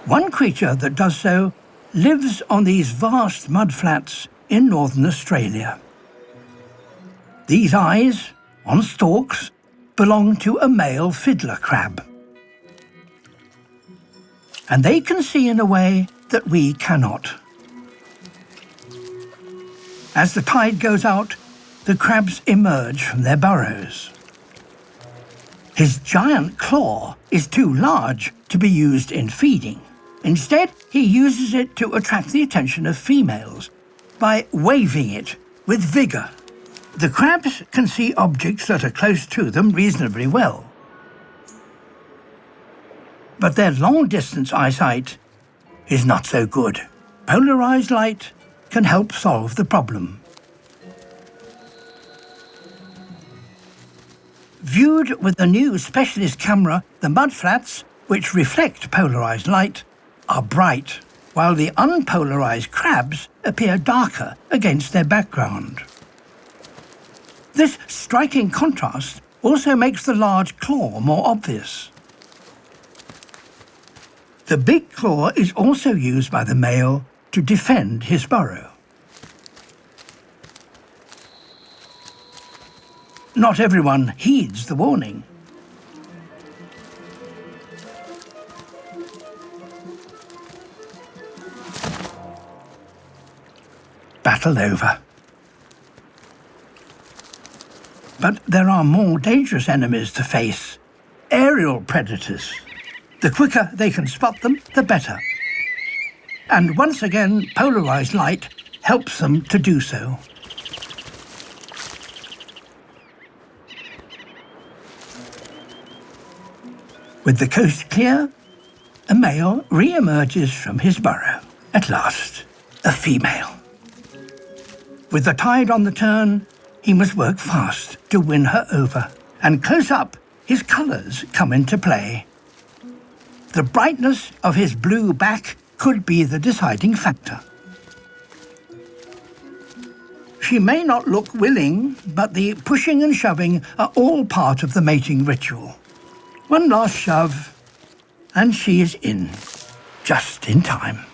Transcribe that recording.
One creature that does so lives on these vast mudflats in northern Australia. These eyes, on stalks, belong to a male fiddler crab. And they can see in a way that we cannot. As the tide goes out, the crabs emerge from their burrows. His giant claw is too large to be used in feeding. Instead, he uses it to attract the attention of females by waving it with vigour. The crabs can see objects that are close to them reasonably well. But their long-distance eyesight is not so good. Polarised light can help solve the problem. Viewed with the new specialist camera, the mudflats, which reflect polarised light, are bright, while the unpolarised crabs appear darker against their background. This striking contrast also makes the large claw more obvious. The big claw is also used by the male to defend his burrow. Not everyone heeds the warning. Battle over. But there are more dangerous enemies to face. Aerial predators. The quicker they can spot them, the better. And once again, polarised light helps them to do so. With the coast clear, a male re-emerges from his burrow. At last, a female. With the tide on the turn, he must work fast to win her over. And close up, his colours come into play. The brightness of his blue back could be the deciding factor. She may not look willing, but the pushing and shoving are all part of the mating ritual. One last shove, and she is in, just in time.